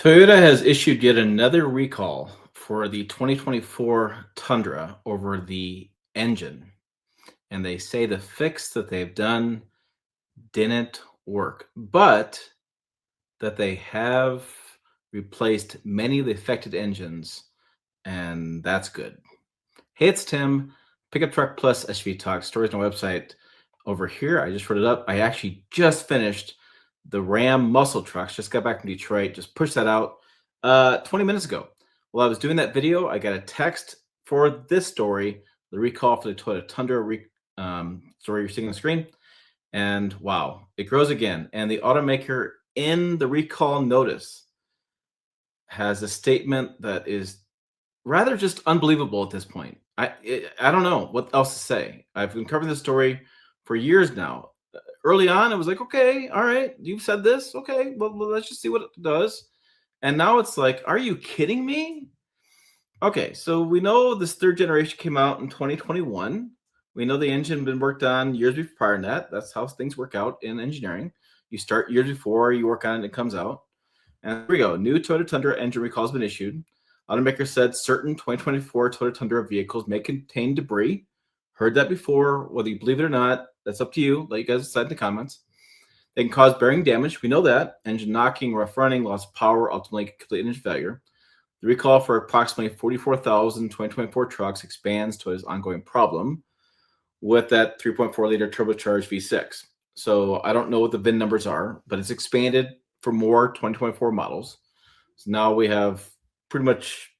Toyota has issued yet another recall for the 2024 Tundra over the engine, and they say the fix that they've done didn't work, but that they have replaced many of the affected engines, and that's good. Hey, it's Tim, Pickup Truck Plus SUV Talk, stories on my website over here. I just wrote it up. I actually just finished the Ram muscle trucks, just got back from Detroit, just pushed that out 20 minutes ago. While I was doing that video, I got a text for this story, the recall for the Toyota Tundra story you're seeing on the screen. And wow, it grows again. And the automaker in the recall notice has a statement that is rather just unbelievable at this point. I don't know what else to say. I've been covering this story for years now. Early on, it was like, okay, all right, you've said this, okay, well, let's just see what it does. And now it's like, are you kidding me? Okay, so we know this third generation came out in 2021. We know the engine had been worked on years before that. That's how things work out in engineering. You start years before, you work on it, and it comes out. And here we go. New Toyota Tundra engine recall has been issued. Automaker said certain 2024 Toyota Tundra vehicles may contain debris. Heard that before. Whether you believe it or not, that's up to you. Let you guys decide in the comments. They can cause bearing damage. We know that. Engine knocking, rough running, loss of power, ultimately complete engine failure. The recall for approximately 44,000 2024 trucks expands Toyota's ongoing problem with that 3.4-liter turbocharged V6. So I don't know what the VIN numbers are, but it's expanded for more 2024 models. So now we have pretty much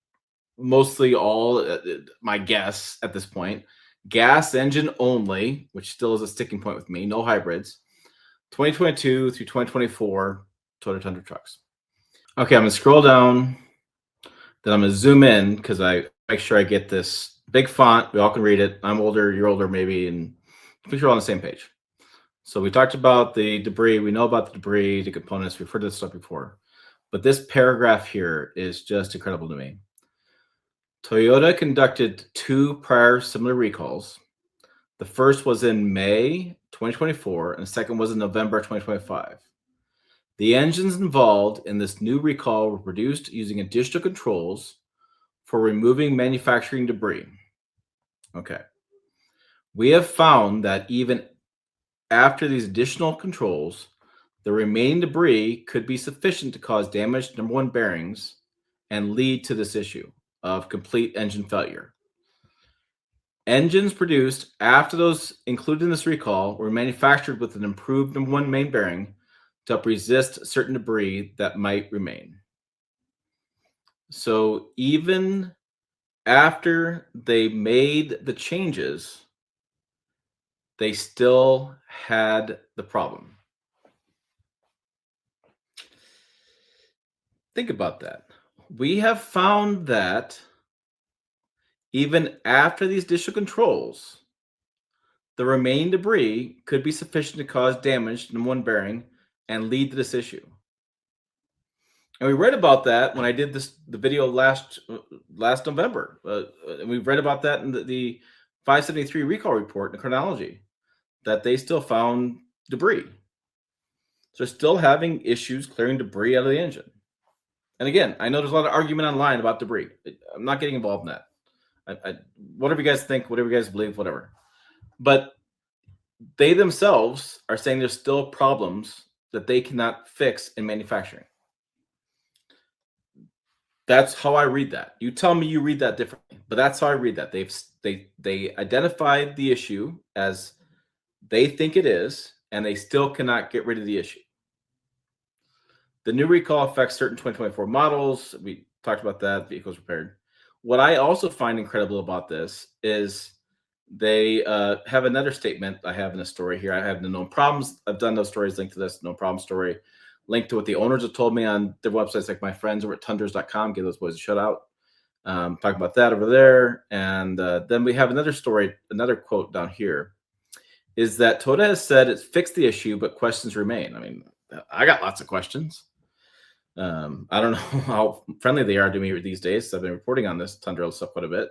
mostly all, my guess at this point, gas engine only, which still is a sticking point with me, no hybrids, 2022 through 2024 Toyota Tundra trucks. Okay, I'm going to scroll down, then I'm going to zoom in because I make sure I get this big font. We all can read it. I'm older, you're older maybe, and I think we're all on the same page. So we talked about the debris. We know about the debris, the components. We've heard this stuff before. But this paragraph here is just incredible to me. Toyota conducted 2 prior similar recalls. The first was in May 2024, and the second was in November 2025. The engines involved in this new recall were produced using additional controls for removing manufacturing debris. Okay. We have found that even after these additional controls, the remaining debris could be sufficient to cause damage to number 1 bearings and lead to this issue of complete engine failure. Engines produced after those included in this recall were manufactured with an improved number 1 main bearing to help resist certain debris that might remain. So even after they made the changes, they still had the problem. Think about that. We have found that even after these additional controls, the remaining debris could be sufficient to cause damage to number 1 bearing and lead to this issue. And we read about that when I did the video last November. And we read about that in the 573 recall report in the chronology, that they still found debris. So they're still having issues clearing debris out of the engine. And again, I know there's a lot of argument online about debris. I'm not getting involved in that. Whatever you guys think, whatever you guys believe, whatever. But they themselves are saying there's still problems that they cannot fix in manufacturing. That's how I read that. You tell me you read that differently, but that's how I read that. They identified the issue as they think it is, and they still cannot get rid of the issue. The new recall affects certain 2024 models. We talked about that, vehicles repaired. What I also find incredible about this is they have another statement I have in a story here. I have the known problems. I've done those stories linked to this no problem story, linked to what the owners have told me on their websites, like my friends over at tundras.com. Give those boys a shout out. Talking about that over there. And then we have another story, another quote down here, is that Toyota has said it's fixed the issue, but questions remain. I mean, I got lots of questions. I don't know how friendly they are to me these days. I've been reporting on this Tundra stuff quite a bit.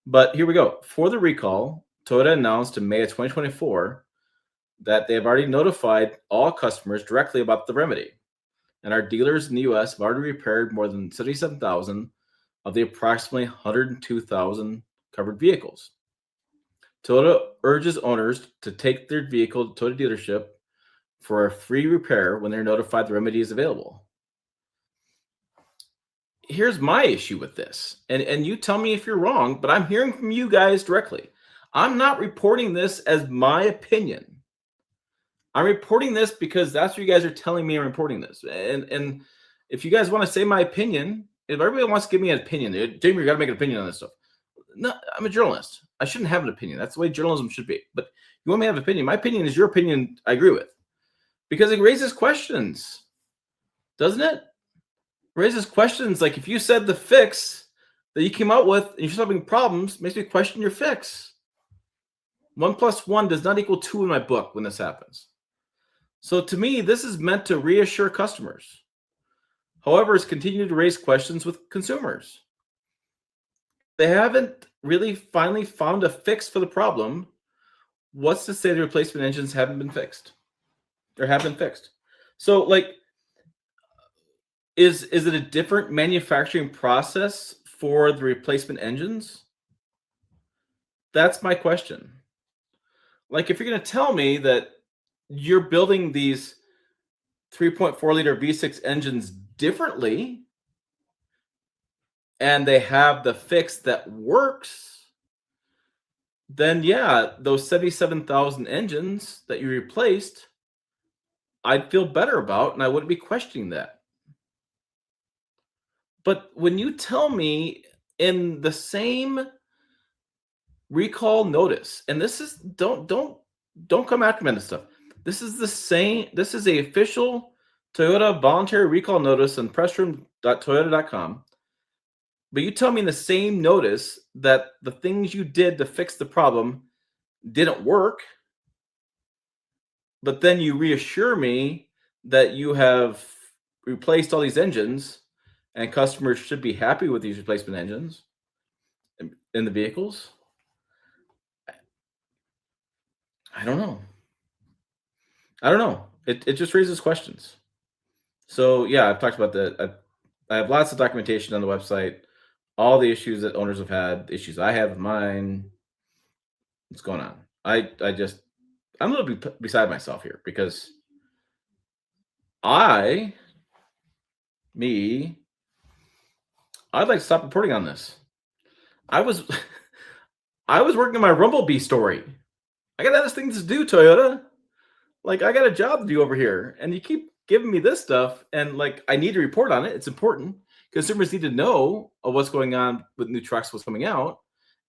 But here we go. For the recall, Toyota announced in May of 2024 that they have already notified all customers directly about the remedy. and our dealers in the US have already repaired more than 77,000 of the approximately 102,000 covered vehicles. Toyota urges owners to take their vehicle to Toyota dealership for a free repair when they're notified the remedy is available. Here's my issue with this, and you tell me if you're wrong, but I'm hearing from you guys directly. I'm not reporting this as my opinion. I'm reporting this because that's what you guys are telling me I'm reporting this. And if you guys want to say my opinion, if everybody wants to give me an opinion, Jamie, you got to make an opinion on this stuff. No, I'm a journalist. I shouldn't have an opinion. That's the way journalism should be. But you want me to have an opinion? My opinion is your opinion. I agree with, because it raises questions, doesn't it? Raises questions. Like if you said the fix that you came out with and you're solving problems, makes me question your fix. 1 + 1 does not equal 2 in my book when this happens. So to me, this is meant to reassure customers. However, it's continued to raise questions with consumers. They haven't really finally found a fix for the problem. What's to say the replacement engines haven't been fixed or have been fixed? So like, is it a different manufacturing process for the replacement engines? That's my question. Like, if you're going to tell me that you're building these 3.4-liter V6 engines differently and they have the fix that works, then yeah, those 77,000 engines that you replaced, I'd feel better about and I wouldn't be questioning that. But when you tell me in the same recall notice, and this is don't come after me on this stuff. This is the same. This is a official Toyota voluntary recall notice on pressroom.toyota.com. But you tell me in the same notice that the things you did to fix the problem didn't work, but then you reassure me that you have replaced all these engines and customers should be happy with these replacement engines in the vehicles. I don't know. It just raises questions. So yeah, I've talked about that. I have lots of documentation on the website, all the issues that owners have had, issues I have with mine. What's going on? I'm a little bit beside myself here because I'd like to stop reporting on this. I was working on my Rumblebee story. I got other things to do, Toyota. Like, I got a job to do over here, and you keep giving me this stuff, and like, I need to report on it. It's important. Consumers need to know what's going on with new trucks, what's coming out,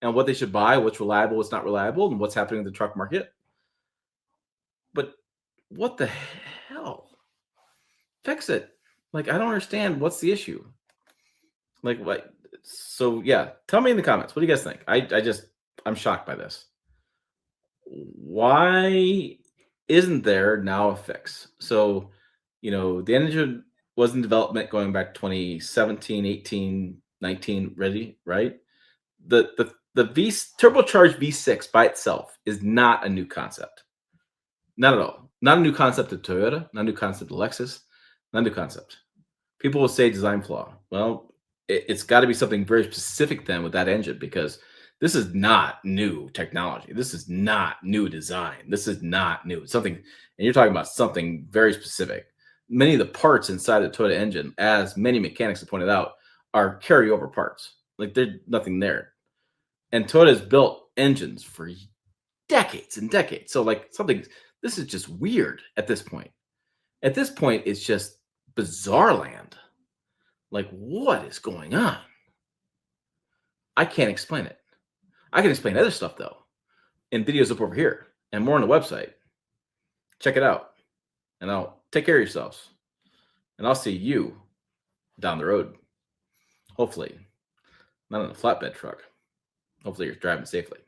and what they should buy, what's reliable, what's not reliable, and what's happening in the truck market. But what the hell? Fix it. Like, I don't understand. What's the issue? Like, what? So yeah, tell me in the comments. What do you guys think? I'm shocked by this. Why isn't there now a fix? So, the engine was in development going back 2017, 18, 19, ready, right? The turbocharged V6 by itself is not a new concept. Not at all. Not a new concept to Toyota, not a new concept to Lexus, not a new concept. People will say design flaw. Well, it's got to be something very specific then with that engine, because this is not new technology. This is not new design. This is not new. Something, and you're talking about something very specific. Many of the parts inside the Toyota engine, as many mechanics have pointed out, are carryover parts. Like, there's nothing there. And Toyota has built engines for decades and decades. So like, this is just weird at this point. At this point, it's just bizarre land. Like, what is going on? I can't explain it. I can explain other stuff, though, in videos up over here and more on the website. Check it out. And I'll take care of yourselves. And I'll see you down the road. Hopefully. Not on a flatbed truck. Hopefully you're driving safely.